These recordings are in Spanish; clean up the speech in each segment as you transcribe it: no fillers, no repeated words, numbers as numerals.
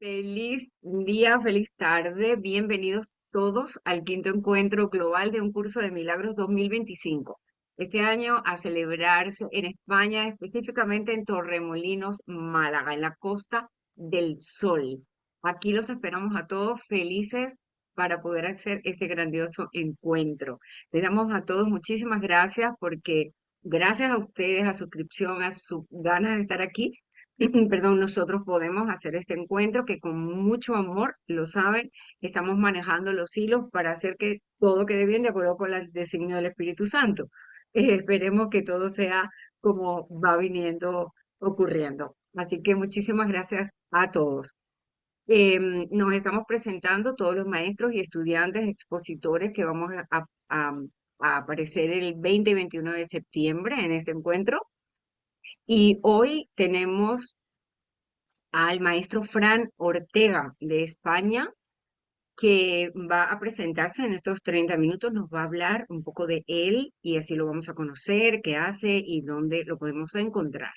Feliz día, feliz tarde. Bienvenidos todos al quinto encuentro global de un curso de milagros 2025. Este año a celebrarse en España, específicamente en Torremolinos, Málaga, en la Costa del Sol. Aquí los esperamos a todos felices para poder hacer este grandioso encuentro. Les damos a todos muchísimas gracias porque gracias a ustedes, a suscripción, a sus ganas de estar aquí, perdón, nosotros podemos hacer este encuentro que con mucho amor, lo saben, estamos manejando los hilos para hacer que todo quede bien de acuerdo con el designio del Espíritu Santo. Esperemos que todo sea como va viniendo, ocurriendo. Así que muchísimas gracias a todos. Nos estamos presentando todos los maestros y estudiantes, expositores que vamos a aparecer el 20 y 21 de septiembre en este encuentro. Y hoy tenemos al maestro Fran Ortega de España, que va a presentarse en estos 30 minutos, nos va a hablar un poco de él y así lo vamos a conocer, qué hace y dónde lo podemos encontrar.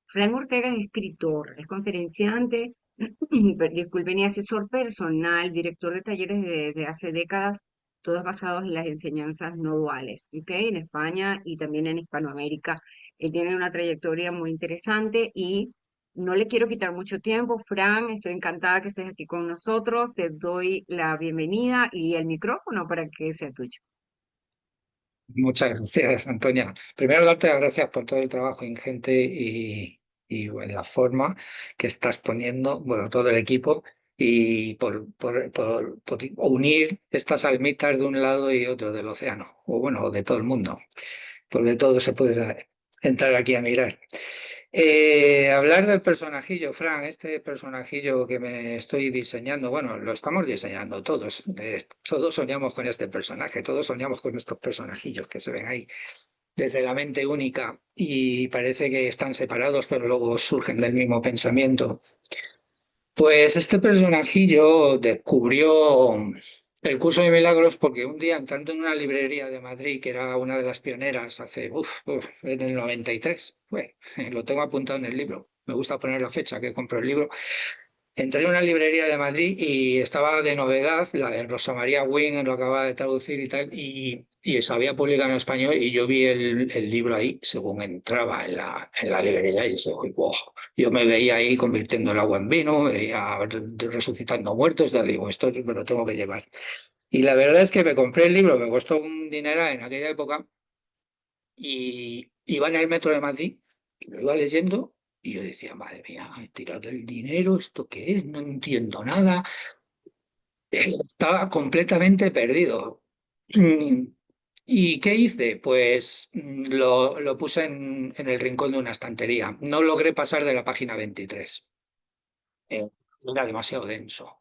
Fran Ortega es escritor, es conferenciante, disculpen, y asesor personal, director de talleres desde hace décadas, todos basados en las enseñanzas no duales, ¿ok? En España y también en Hispanoamérica. Él tiene una trayectoria muy interesante y no le quiero quitar mucho tiempo. Fran, estoy encantada que estés aquí con nosotros. Te doy la bienvenida y el micrófono para que sea tuyo. Muchas gracias, Antonia. Primero, darte las gracias por todo el trabajo ingente y bueno, la forma que estás poniendo, bueno, todo el equipo, y por unir estas almitas de un lado y otro del océano, o bueno, de todo el mundo, porque todo se puede entrar aquí a mirar. Hablar del personajillo, Fran, este personajillo que me estoy diseñando, bueno, lo estamos diseñando todos, todos soñamos con este personaje, todos soñamos con estos personajillos que se ven ahí desde la mente única y parece que están separados, pero luego surgen del mismo pensamiento. Pues este personajillo descubrió el curso de milagros porque un día entrando en una librería de Madrid, que era una de las pioneras en el 93, lo tengo apuntado en el libro, me gusta poner la fecha que compré el libro. Entré en una librería de Madrid y estaba de novedad, la de Rosa María Wing, lo acababa de traducir y tal, y se había publicado en español y yo vi el libro ahí según entraba en la librería y dije, "Uy, wow". Yo me veía ahí convirtiendo el agua en vino, me veía resucitando muertos, y digo, esto me lo tengo que llevar. Y la verdad es que me compré el libro, me costó un dineral en aquella época y iba en el metro de Madrid y lo iba leyendo y yo decía, madre mía, he tirado el dinero, ¿esto qué es? No entiendo nada. Estaba completamente perdido. ¿Y qué hice? Pues lo puse en el rincón de una estantería. No logré pasar de la página 23. Eh, Era demasiado denso.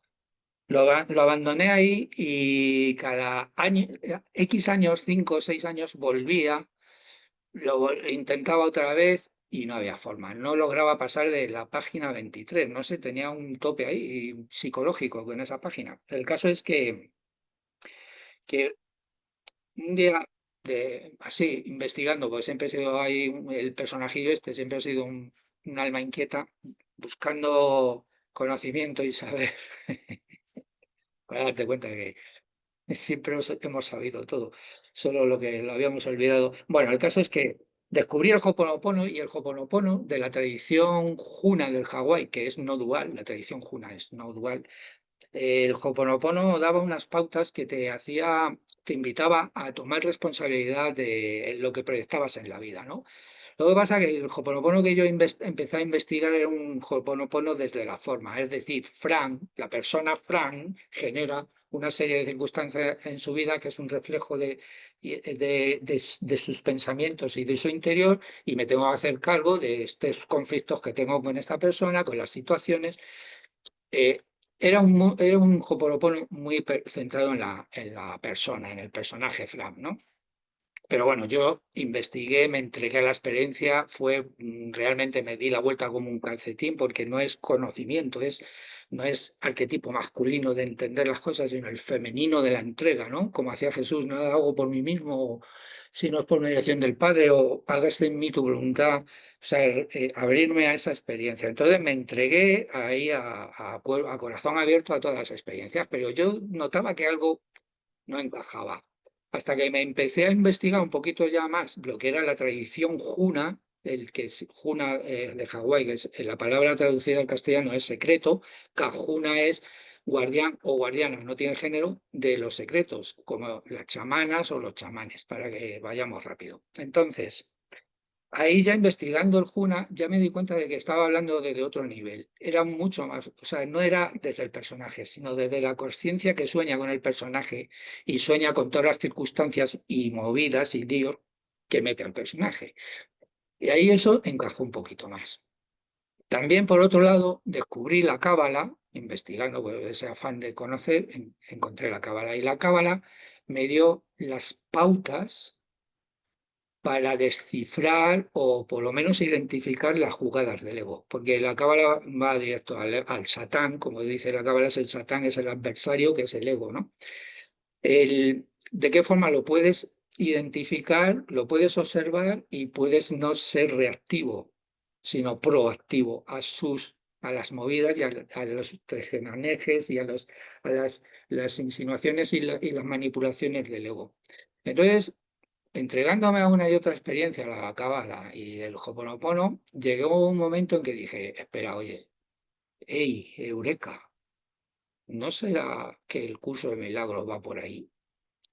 Lo abandoné ahí y cada año, X años, 5 o 6 años, volvía. Intentaba otra vez y no había forma. No lograba pasar de la página 23. No sé, tenía un tope ahí psicológico con esa página. El caso es que un día, así, investigando, pues siempre he sido ahí el personajillo este, siempre he sido un alma inquieta, buscando conocimiento y saber, para darte cuenta que siempre hemos sabido todo, solo lo que lo habíamos olvidado. Bueno, el caso es que descubrí el Hoponopono y el Hoponopono de la tradición Juna del Hawái, que es no dual, la tradición Juna es no dual. El Hoponopono daba unas pautas que te invitaba a tomar responsabilidad de lo que proyectabas en la vida, ¿no? Lo que pasa es que el Hoponopono que yo empecé a investigar era un Hoponopono desde la forma, es decir, la persona Fran, genera una serie de circunstancias en su vida que es un reflejo de sus pensamientos y de su interior, y me tengo que hacer cargo de estos conflictos que tengo con esta persona, con las situaciones. eh, era un Hoponopono muy centrado en la persona, en el personaje Fran, ¿no? Pero bueno, yo investigué, me entregué a la experiencia, realmente me di la vuelta como un calcetín, porque no es conocimiento, no es arquetipo masculino de entender las cosas, sino el femenino de la entrega, ¿no? Como hacía Jesús, nada hago por mí mismo, si no es por mediación del Padre, o hágase en mí tu voluntad, o sea, abrirme a esa experiencia. Entonces me entregué ahí a corazón abierto a todas las experiencias, pero yo notaba que algo no encajaba. Hasta que me empecé a investigar un poquito ya más lo que era la tradición juna, el que es juna de Hawái, que es la palabra traducida al castellano es secreto, Cajuna es guardián o guardiana, no tiene género, de los secretos, como las chamanas o los chamanes, para que vayamos rápido. Entonces, ahí ya investigando el Juna, ya me di cuenta de que estaba hablando desde otro nivel. Era mucho más, o sea, no era desde el personaje, sino desde la conciencia que sueña con el personaje y sueña con todas las circunstancias y movidas y líos que mete al personaje. Y ahí eso encajó un poquito más. También, por otro lado, descubrí la Cábala, investigando, pues, ese afán de conocer, encontré la Cábala. Y la Cábala me dio las pautas para descifrar o por lo menos identificar las jugadas del ego, porque la cábala va directo al Satán, como dice la cábala, es el Satán, es el adversario, que es el ego, ¿no? ¿De qué forma lo puedes identificar, lo puedes observar y puedes no ser reactivo, sino proactivo a las movidas y a los tejemanejes y las insinuaciones y las manipulaciones del ego? Entonces, entregándome a una y otra experiencia, la cábala y el Hoponopono, llegó un momento en que dije, espera, oye, hey, eureka, ¿no será que el curso de milagros va por ahí?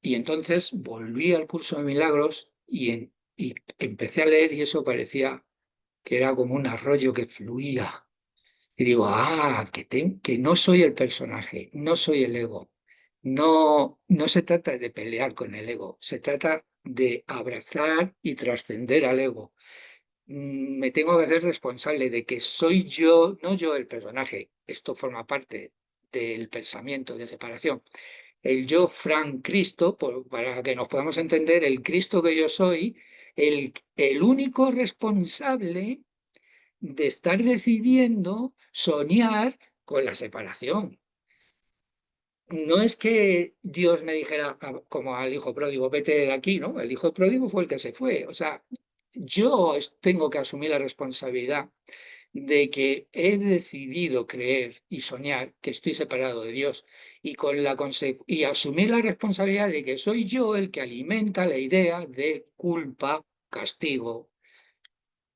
Y entonces volví al curso de milagros y empecé a leer y eso parecía que era como un arroyo que fluía. Y digo, que no soy el personaje, no soy el ego. No, no se trata de pelear con el ego, se trata de abrazar y trascender al ego. Me tengo que hacer responsable de que soy yo, no yo el personaje. Esto forma parte del pensamiento de separación. El yo, Frank Cristo, para que nos podamos entender, el Cristo que yo soy, el único responsable de estar decidiendo soñar con la separación. No es que Dios me dijera, como al hijo pródigo, vete de aquí, ¿no? El hijo pródigo fue el que se fue. O sea, tengo que asumir la responsabilidad de que he decidido creer y soñar que estoy separado de Dios y asumir la responsabilidad de que soy yo el que alimenta la idea de culpa, castigo,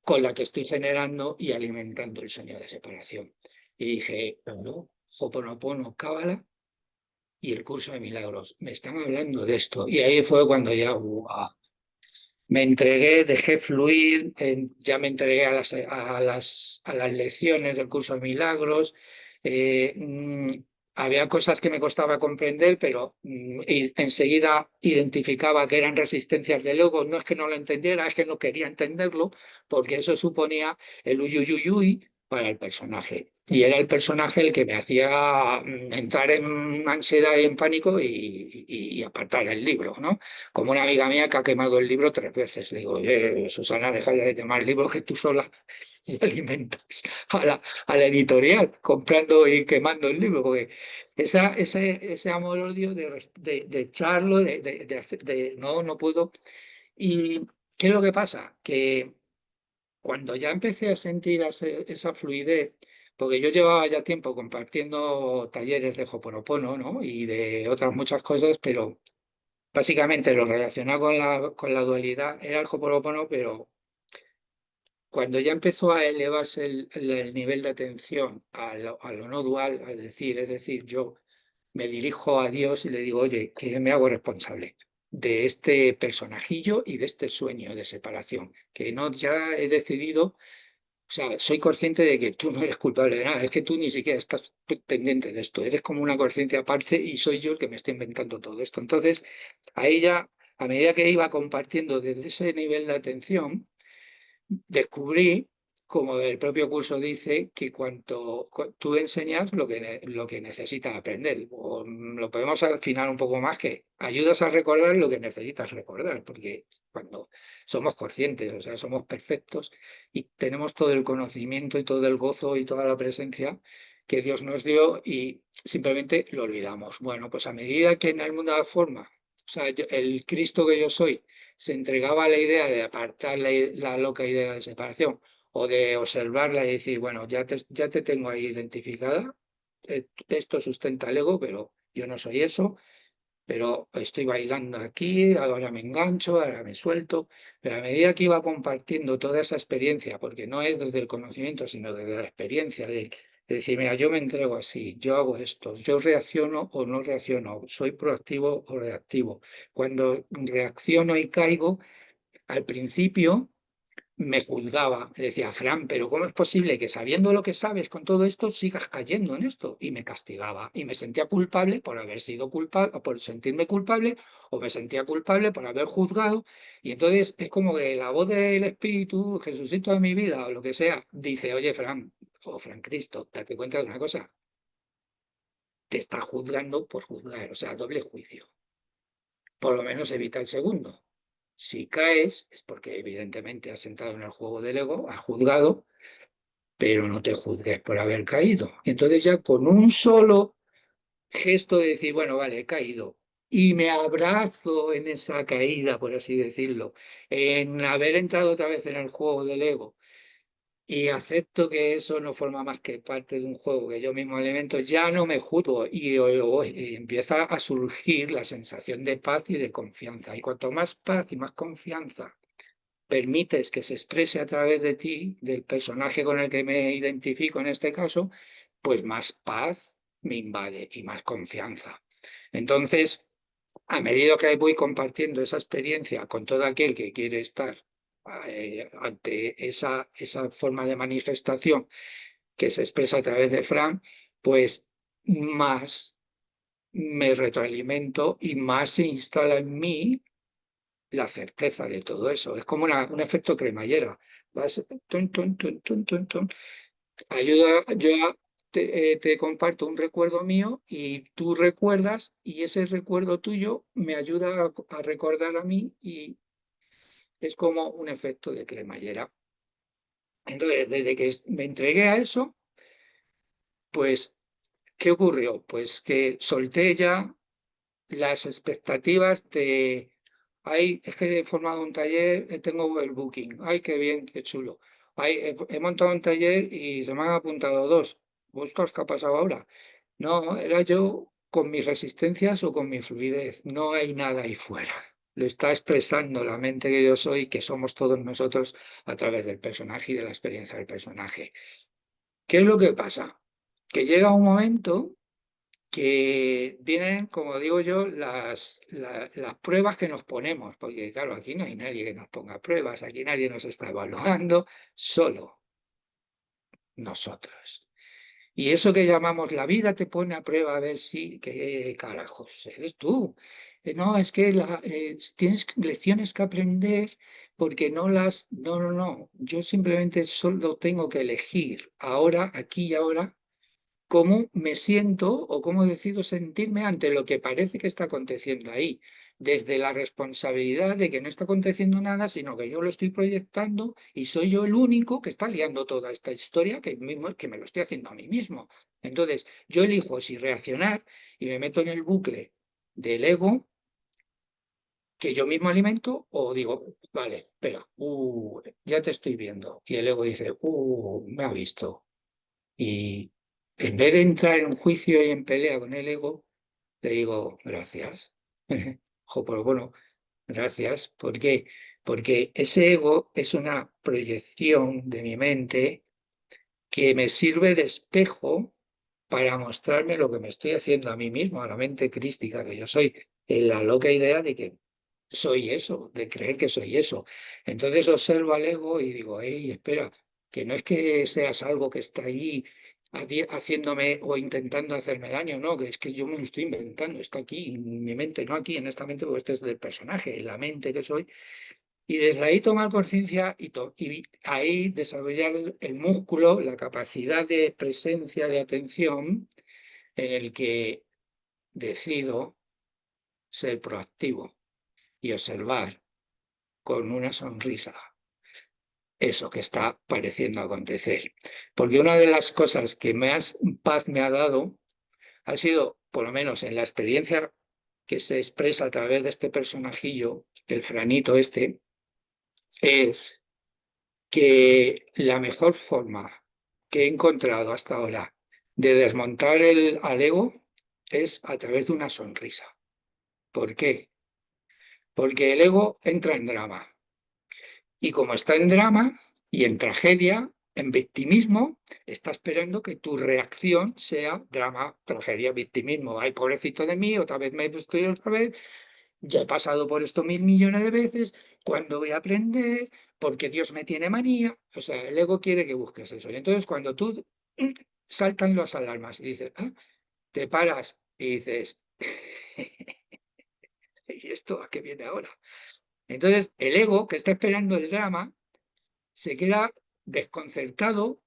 con la que estoy generando y alimentando el sueño de separación. Y dije, no, Hoponopono, Cábala y el curso de milagros. Me están hablando de esto. Y ahí fue cuando ya me entregué, dejé fluir, ya me entregué a las lecciones del curso de milagros. eh, mm, Había cosas que me costaba comprender, pero enseguida identificaba que eran resistencias del ego. No es que no lo entendiera, es que no quería entenderlo, porque eso suponía el uyuyuyuy para el personaje. Y era el personaje el que me hacía entrar en ansiedad y en pánico y apartar el libro, ¿no? Como una amiga mía que ha quemado el libro 3 veces. Le digo, oye, Susana, deja ya de quemar el libro que tú sola y alimentas a la editorial comprando y quemando el libro, porque ese amor-odio de echarlo, no, no puedo. ¿Y qué es lo que pasa? Que cuando ya empecé a sentir esa fluidez, porque yo llevaba ya tiempo compartiendo talleres de Hoponopono, ¿no? Y de otras muchas cosas, pero básicamente lo relacionado con la dualidad era el Hoponopono, pero cuando ya empezó a elevarse el nivel de atención a lo no dual, es decir, yo me dirijo a Dios y le digo, oye, que me hago responsable de este personajillo y de este sueño de separación, que no ya he decidido, o sea, soy consciente de que tú no eres culpable de nada, es que tú ni siquiera estás pendiente de esto, eres como una conciencia aparte y soy yo el que me estoy inventando todo esto. Entonces, ahí ya, a medida que iba compartiendo desde ese nivel de atención, descubrí como el propio curso dice, que tú enseñas lo que necesitas aprender. O lo podemos afinar un poco más, que ayudas a recordar lo que necesitas recordar, porque cuando somos conscientes, o sea, somos perfectos y tenemos todo el conocimiento y todo el gozo y toda la presencia que Dios nos dio y simplemente lo olvidamos. Bueno, pues a medida que en el mundo de la forma, o sea, el Cristo que yo soy, se entregaba a la idea de apartar la loca idea de separación o de observarla y decir, bueno, ya te tengo ahí identificada, esto sustenta el ego, pero yo no soy eso, pero estoy bailando aquí, ahora me engancho, ahora me suelto, pero a medida que iba compartiendo toda esa experiencia, porque no es desde el conocimiento, sino desde la experiencia de decir, mira, yo me entrego así, yo hago esto, yo reacciono o no reacciono, soy proactivo o reactivo. Cuando reacciono y caigo, al principio me juzgaba, decía, Fran, pero ¿cómo es posible que sabiendo lo que sabes con todo esto sigas cayendo en esto? Y me castigaba y me sentía culpable por haber sido culpable, por sentirme culpable, o me sentía culpable por haber juzgado. Y entonces es como que la voz del Espíritu, Jesucito de mi vida, o lo que sea, dice, oye, Fran, o Fran Cristo, date cuenta de una cosa, te está juzgando por juzgar, o sea, doble juicio. Por lo menos evita el segundo. Si caes, es porque evidentemente has entrado en el juego del ego, has juzgado, pero no te juzgues por haber caído. Entonces ya con un solo gesto de decir, bueno, vale, he caído, y me abrazo en esa caída, por así decirlo, en haber entrado otra vez en el juego del ego, y acepto que eso no forma más que parte de un juego que yo mismo alimento, ya no me juzgo y empieza a surgir la sensación de paz y de confianza. Y cuanto más paz y más confianza permites que se exprese a través de ti, del personaje con el que me identifico en este caso, pues más paz me invade y más confianza. Entonces, a medida que voy compartiendo esa experiencia con todo aquel que quiere estar ante esa forma de manifestación que se expresa a través de Fran, pues más me retroalimento y más se instala en mí la certeza de todo eso. Es como un efecto cremallera. Vas, tun, tun, tun, tun, tun, tun. Ayuda, te comparto un recuerdo mío y tú recuerdas y ese recuerdo tuyo me ayuda a recordar a mí y es como un efecto de cremallera. Entonces, desde que me entregué a eso, pues, ¿qué ocurrió? Pues que solté ya las expectativas de, ay, es que he formado un taller, tengo el booking, ay, qué bien, qué chulo. Ay, he montado un taller y se me han apuntado dos. ¿Vosotros qué ha pasado ahora? No, era yo con mis resistencias o con mi fluidez. No hay nada ahí fuera. Lo está expresando la mente que yo soy, que somos todos nosotros a través del personaje y de la experiencia del personaje. ¿Qué es lo que pasa? Que llega un momento que vienen, como digo yo, las pruebas que nos ponemos, porque claro, aquí no hay nadie que nos ponga pruebas, aquí nadie nos está evaluando, solo nosotros. Y eso que llamamos la vida te pone a prueba a ver si, qué carajos, eres tú. No, es que tienes lecciones que aprender porque no las... No, no, no. Yo simplemente solo tengo que elegir ahora, aquí y ahora, cómo me siento o cómo decido sentirme ante lo que parece que está aconteciendo ahí, desde la responsabilidad de que no está aconteciendo nada, sino que yo lo estoy proyectando y soy yo el único que está liando toda esta historia que me lo estoy haciendo a mí mismo. Entonces, yo elijo si reaccionar y me meto en el bucle del ego que yo mismo alimento o digo, vale, espera, ya te estoy viendo. Y el ego dice, me ha visto. Y en vez de entrar en un juicio y en pelea con el ego, le digo, gracias. Jo, pero bueno, gracias. ¿Por qué? Porque ese ego es una proyección de mi mente que me sirve de espejo para mostrarme lo que me estoy haciendo a mí mismo, a la mente crística que yo soy, en la loca idea de que soy eso, de creer que soy eso. Entonces observo al ego y digo, hey, espera, que no es que seas algo que está ahí haciéndome o intentando hacerme daño, no, que es que yo me lo estoy inventando, está aquí en mi mente, no aquí en esta mente, porque este es del personaje, en la mente que soy, Y desde ahí tomar conciencia y ahí desarrollar el músculo, la capacidad de presencia, de atención, en el que decido ser proactivo y observar con una sonrisa eso que está pareciendo acontecer. Porque una de las cosas que más paz me ha dado ha sido, por lo menos en la experiencia que se expresa a través de este personajillo, el Franito este, es que la mejor forma que he encontrado hasta ahora de desmontar al ego es a través de una sonrisa. ¿Por qué? Porque el ego entra en drama. Y como está en drama y en tragedia, en victimismo, está esperando que tu reacción sea drama, tragedia, victimismo. Ay, pobrecito de mí, otra vez me estoy otra vez. Ya he pasado por esto 1.000 millones de veces. ¿Cuándo voy a aprender? Porque Dios me tiene manía. O sea, el ego quiere que busques eso. Y entonces cuando tú saltan las alarmas y dices, "Ah", te paras y dices, ¿y esto a qué viene ahora? Entonces el ego que está esperando el drama se queda desconcertado,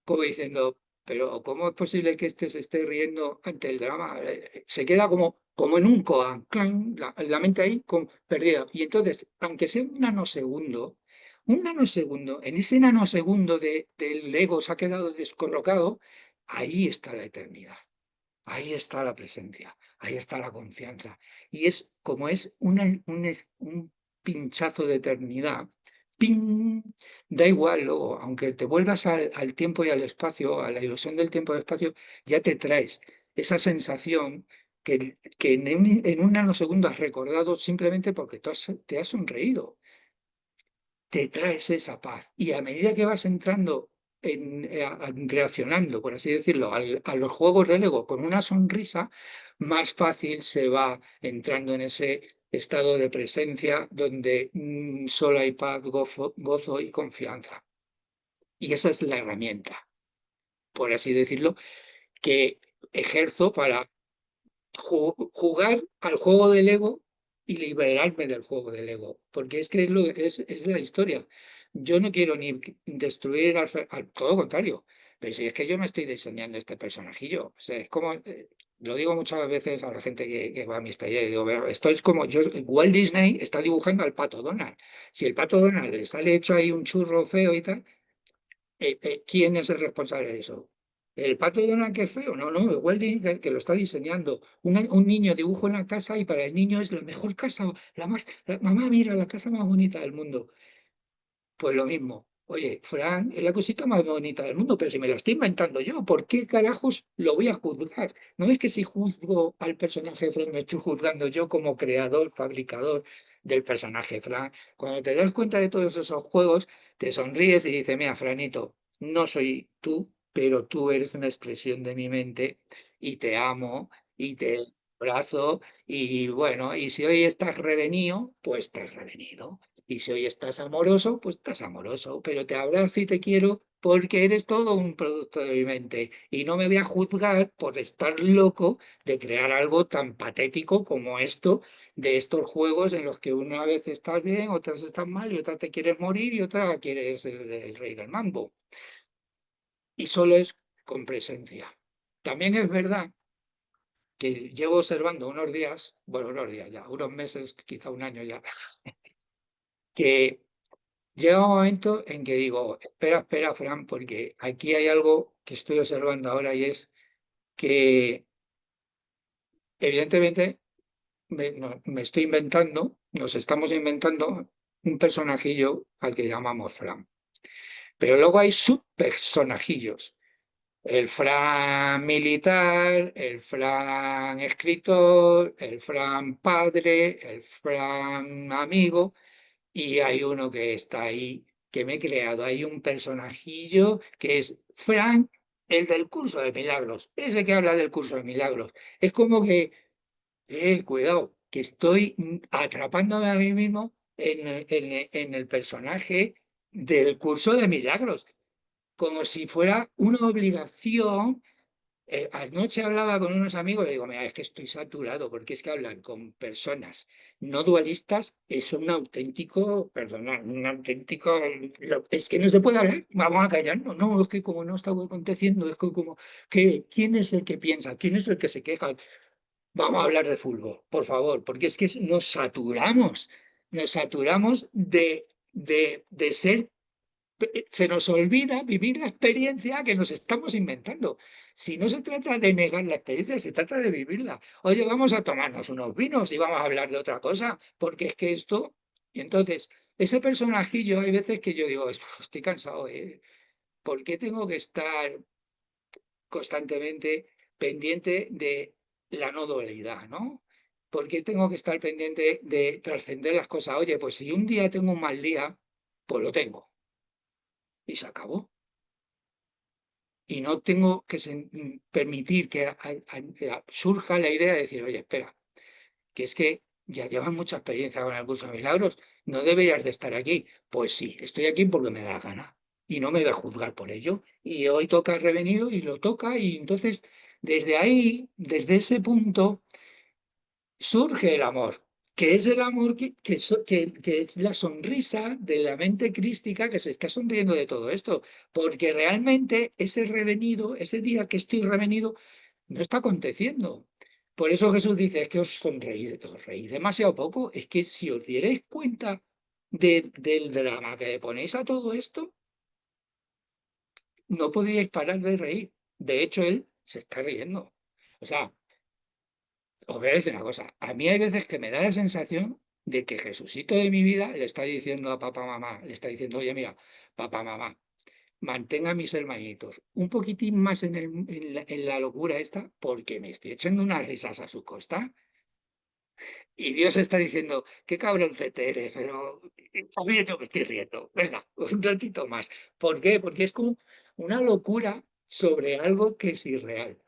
como diciendo, pero ¿cómo es posible que este se esté riendo ante el drama? Se queda como en un koan, clan, la mente ahí perdida. Y entonces, aunque sea un nanosegundo, en ese nanosegundo del ego se ha quedado descolocado, ahí está la eternidad. Ahí está la presencia, ahí está la confianza. Y es como es un pinchazo de eternidad. ¡Ping! Da igual luego, aunque te vuelvas al tiempo y al espacio, a la ilusión del tiempo y del espacio, ya te traes esa sensación que en un nanosegundo has recordado simplemente porque te has sonreído, te traes esa paz. Y a medida que vas entrando reaccionando, por así decirlo, a los juegos del ego con una sonrisa, más fácil se va entrando en ese estado de presencia donde solo hay paz, gozo y confianza. Y esa es la herramienta, por así decirlo, que ejerzo para jugar al juego del ego y liberarme del juego del ego, porque es que es la historia. Yo no quiero ni destruir al todo contrario, pero si es que yo me estoy diseñando este personajillo, o sea, es como, lo digo muchas veces a la gente que va a mis talleres, digo, "Pero esto es como, Walt Disney está dibujando al pato Donald. Si el pato Donald le sale hecho ahí un churro feo y tal, ¿quién es el responsable de eso? ¿El pato Donald que es feo? No, no, igual que lo está diseñando. Un niño dibuja una casa y para el niño es la mejor casa, mamá, mira, la casa más bonita del mundo. Pues lo mismo. Oye, Fran, es la cosita más bonita del mundo, pero si me lo estoy inventando yo, ¿por qué carajos lo voy a juzgar? ¿No es que si juzgo al personaje Fran, me estoy juzgando yo como creador, fabricador del personaje Fran? Cuando te das cuenta de todos esos juegos, te sonríes y dices, mira, Franito, no soy tú, pero tú eres una expresión de mi mente y te amo y te abrazo y bueno, y si hoy estás revenido, pues estás revenido. Y si hoy estás amoroso, pues estás amoroso, pero te abrazo y te quiero porque eres todo un producto de mi mente. Y no me voy a juzgar por estar loco de crear algo tan patético como esto, de estos juegos en los que una vez estás bien, otras estás mal, y otra te quieres morir y otra quieres ser el rey del mambo. Y solo es con presencia. También es verdad que llevo observando unos días, bueno, unos días ya, unos meses, quizá un año ya, que llega un momento en que digo, espera, espera, Fran, porque aquí hay algo que estoy observando ahora y es que evidentemente me estoy inventando, nos estamos inventando un personajillo al que llamamos Fran. Pero luego hay subpersonajillos. El Fran militar, el Fran escritor, el Fran padre, el Fran amigo. Y hay uno que está ahí, que me he creado. Hay un personajillo que es Frank, el del curso de milagros. Ese que habla del curso de milagros. Es como que, cuidado, que estoy atrapándome a mí mismo en el personaje del curso de milagros. Como si fuera una obligación Anoche hablaba con unos amigos y digo, mira, es que estoy saturado, porque es que hablar con personas no dualistas es un auténtico, perdona, un auténtico, es que no se puede hablar, vamos a callarnos, no, es que como no está aconteciendo, es que como, ¿quién es el que piensa? ¿Quién es el que se queja? Vamos a hablar de fútbol, por favor, porque es que nos saturamos de ser, se nos olvida vivir la experiencia que nos estamos inventando. Si no se trata de negar la experiencia, se trata de vivirla. Oye, vamos a tomarnos unos vinos y vamos a hablar de otra cosa, porque es que esto... Y entonces, ese personajillo, hay veces que yo digo, "Uf, estoy cansado, ¿eh? ¿Por qué tengo que estar constantemente pendiente de la no dualidad, ¿no? ¿Por qué tengo que estar pendiente de trascender las cosas? Oye, pues si un día tengo un mal día, pues lo tengo y se acabó. Y no tengo que permitir que surja la idea de decir, oye, espera, que es que ya llevas mucha experiencia con el curso de milagros, no deberías de estar aquí. Pues sí, estoy aquí porque me da la gana y no me voy a juzgar por ello. Y hoy toca el revenido y lo toca y entonces desde ahí, desde ese punto, surge el amor, que es el amor que es la sonrisa de la mente crística que se está sonriendo de todo esto, porque realmente ese revenido, ese día que estoy revenido, no está aconteciendo. Por eso Jesús dice, es que os reís demasiado poco, es que si os dierais cuenta del drama que le ponéis a todo esto, no podríais parar de reír. De hecho, él se está riendo. O sea, os voy a decir una cosa, a mí hay veces que me da la sensación de que Jesucito de mi vida le está diciendo a papá, mamá, le está diciendo, oye, mira, papá, mamá, mantenga a mis hermanitos un poquitín más en la locura esta, porque me estoy echando unas risas a su costa. Y Dios está diciendo, qué cabroncete eres, pero también yo me estoy riendo. Venga, un ratito más. ¿Por qué? Porque es como una locura sobre algo que es irreal.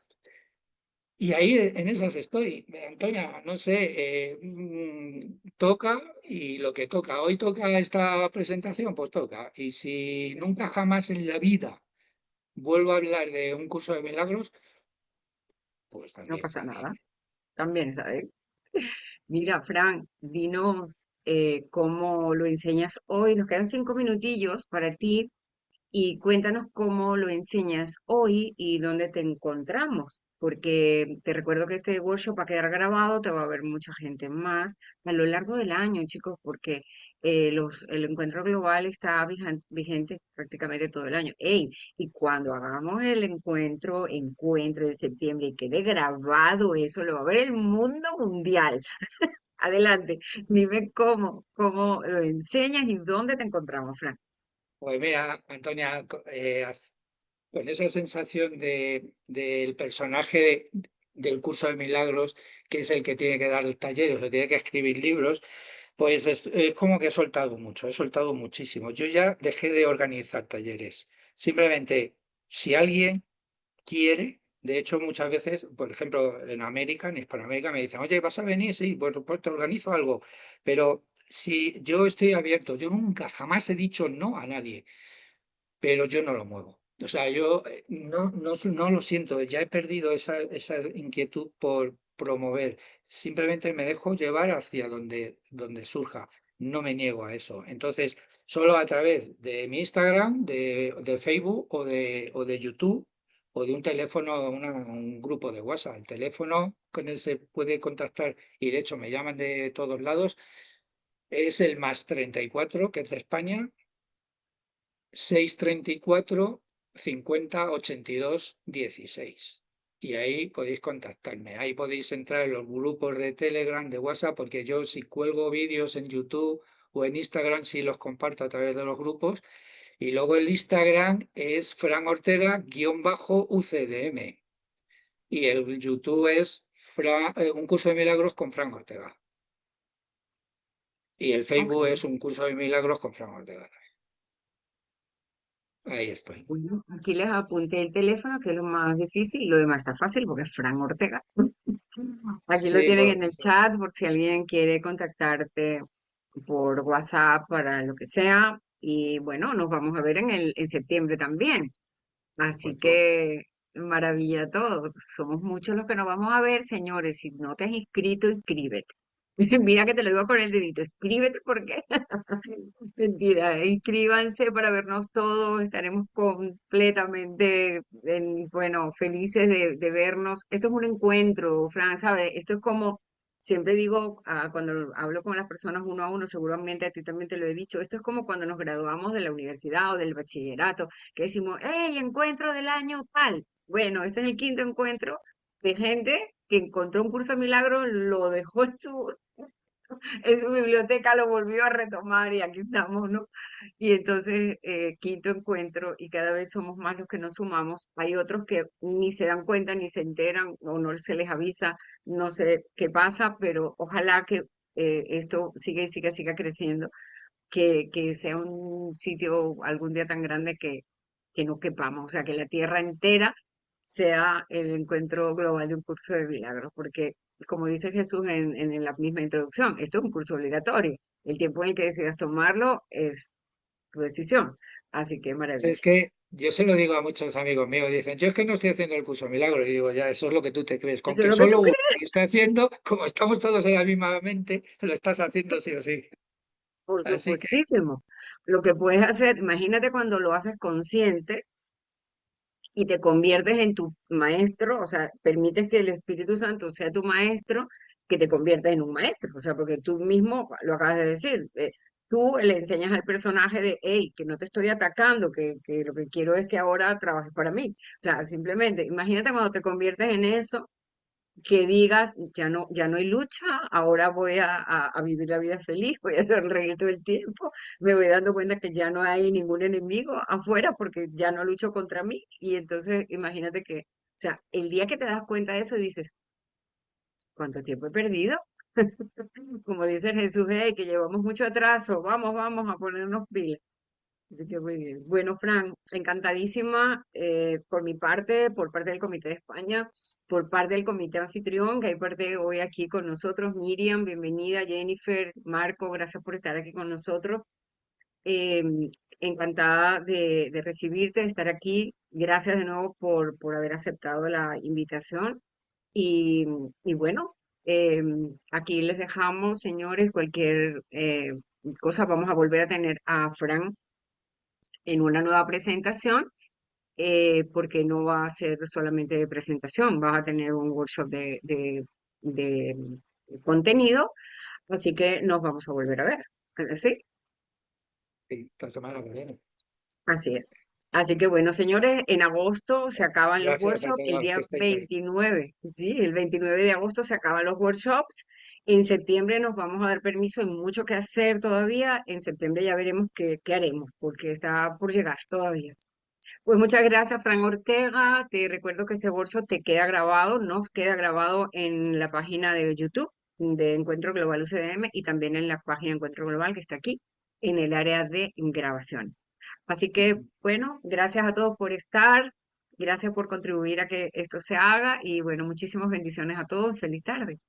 Y ahí en esas estoy, Antonia, no sé, toca y lo que toca. Hoy toca esta presentación, pues toca. Y si nunca jamás en la vida vuelvo a hablar de un curso de milagros, pues No también pasa está bien. nada, también, ¿sabes? Mira, Fran, dinos cómo lo enseñas hoy. Nos quedan 5 minutillos para ti y cuéntanos cómo lo enseñas hoy y dónde te encontramos, porque te recuerdo que este workshop va a quedar grabado, te va a ver mucha gente más a lo largo del año, chicos, porque el encuentro global está vigente prácticamente todo el año. Ey, y cuando hagamos el encuentro de septiembre y quede grabado eso, lo va a ver el mundo mundial. Adelante, dime cómo lo enseñas y dónde te encontramos, Fran. Pues mira, Antonia, con esa sensación del personaje del curso de milagros, que es el que tiene que dar talleres o tiene que escribir libros, pues es como que he soltado muchísimo. Yo ya dejé de organizar talleres. Simplemente, si alguien quiere, de hecho muchas veces, por ejemplo, en América, en Hispanoamérica, me dicen, oye, ¿vas a venir? Sí, bueno, pues te organizo algo. Pero si yo estoy abierto, yo nunca, jamás he dicho no a nadie, pero yo no lo muevo. O sea, yo no lo siento, ya he perdido esa inquietud por promover. Simplemente me dejo llevar hacia donde surja. No me niego a eso. Entonces, solo a través de mi Instagram, de Facebook o de YouTube o de un teléfono, un grupo de WhatsApp. El teléfono con él se puede contactar y de hecho me llaman de todos lados. Es el +34, que es de España, 634 50 82 16. Y ahí podéis contactarme. Ahí podéis entrar en los grupos de Telegram, de WhatsApp, porque yo si cuelgo vídeos en YouTube o en Instagram, sí los comparto a través de los grupos. Y luego el Instagram es Fran Ortega-UCDM. Y el YouTube es un curso de milagros con Fran Ortega. Y el Ok. Facebook es un curso de milagros con Fran Ortega. Ahí estoy. Bueno, aquí les apunté el teléfono, que es lo más difícil, y lo demás está fácil porque es Fran Ortega. Aquí lo Sí, tienen en el chat por si alguien quiere contactarte por WhatsApp para lo que sea. Y bueno, nos vamos a ver en septiembre también. Así pues, que maravilla a todos. Somos muchos los que nos vamos a ver, señores. Si no te has inscrito, inscríbete. Mira que te lo digo con el dedito, inscríbete porque mentira, inscríbanse para vernos todos, estaremos completamente, bueno, felices de vernos. Esto es un encuentro, Fran, ¿sabes? Esto es como, siempre digo, cuando hablo con las personas uno a uno, seguramente a ti también te lo he dicho, esto es como cuando nos graduamos de la universidad o del bachillerato, que decimos, ¡hey, encuentro del año tal! Bueno, este es el quinto encuentro de gente que encontró un curso de milagros, lo dejó en su biblioteca, lo volvió a retomar y aquí estamos, ¿no? Y entonces, quinto encuentro y cada vez somos más los que nos sumamos. Hay otros que ni se dan cuenta, ni se enteran o no se les avisa, no sé qué pasa, pero ojalá que esto siga y siga, siga creciendo, que sea un sitio algún día tan grande que no quepamos, o sea, que la tierra entera sea el encuentro global de un curso de milagros, porque como dice Jesús en la misma introducción, esto es un curso obligatorio. El tiempo en el que decidas tomarlo es tu decisión. Así que Es maravilla. que yo se lo digo a muchos amigos míos, dicen, yo es que no estoy haciendo el curso milagro, y digo, ya, eso es lo que tú te crees, con Eso es que lo que tú solo uno crees, lo esté haciendo, como estamos todos en la misma mente, lo estás haciendo sí o sí. por Así que supuestísimo. Lo que puedes hacer, imagínate cuando lo haces consciente y te conviertes en tu maestro, o sea, permites que el Espíritu Santo sea tu maestro, que te conviertas en un maestro, o sea, porque tú mismo lo acabas de decir, tú le enseñas al personaje de, hey, que no te estoy atacando, que lo que quiero es que ahora trabajes para mí. O sea, simplemente, imagínate cuando te conviertes en eso, que digas, ya no hay lucha, ahora voy a vivir la vida feliz, voy a sonreír todo el tiempo, me voy dando cuenta que ya no hay ningún enemigo afuera porque ya no lucho contra mí. Y entonces imagínate que, o sea, el día que te das cuenta de eso dices, ¿cuánto tiempo he perdido? Como dice Jesús, hey, que llevamos mucho atraso, vamos, vamos a ponernos pilas. Así que muy bien. Bueno, Fran, encantadísima por mi parte, por parte del Comité de España, por parte del Comité Anfitrión, que hay parte hoy aquí con nosotros. Miriam, bienvenida. Jennifer, Marco, gracias por estar aquí con nosotros. Eh, encantada de recibirte, de estar aquí. Gracias de nuevo por haber aceptado la invitación. Y, y bueno, eh, aquí les dejamos, señores, cualquier cosa. Vamos a volver a tener a Fran en una nueva presentación, porque no va a ser solamente de presentación, vas a tener un workshop de contenido, así que nos vamos a volver a ver. ¿Sí? sí, la semana que viene. Así es. Así que bueno, señores, en agosto se acaban los Gracias a workshops, todos el los que día estáis ahí. 29, ¿sí? El 29 de agosto se acaban los workshops. En septiembre nos vamos a dar permiso, hay mucho que hacer todavía. En septiembre ya veremos qué haremos, porque está por llegar todavía. Pues muchas gracias, Fran Ortega. Te recuerdo que este workshop te queda grabado, nos queda grabado en la página de YouTube de Encuentro Global UCDM y también en la página de Encuentro Global que está aquí en el área de grabaciones. Así que, bueno, gracias a todos por estar, gracias por contribuir a que esto se haga y, bueno, muchísimas bendiciones a todos. Feliz tarde.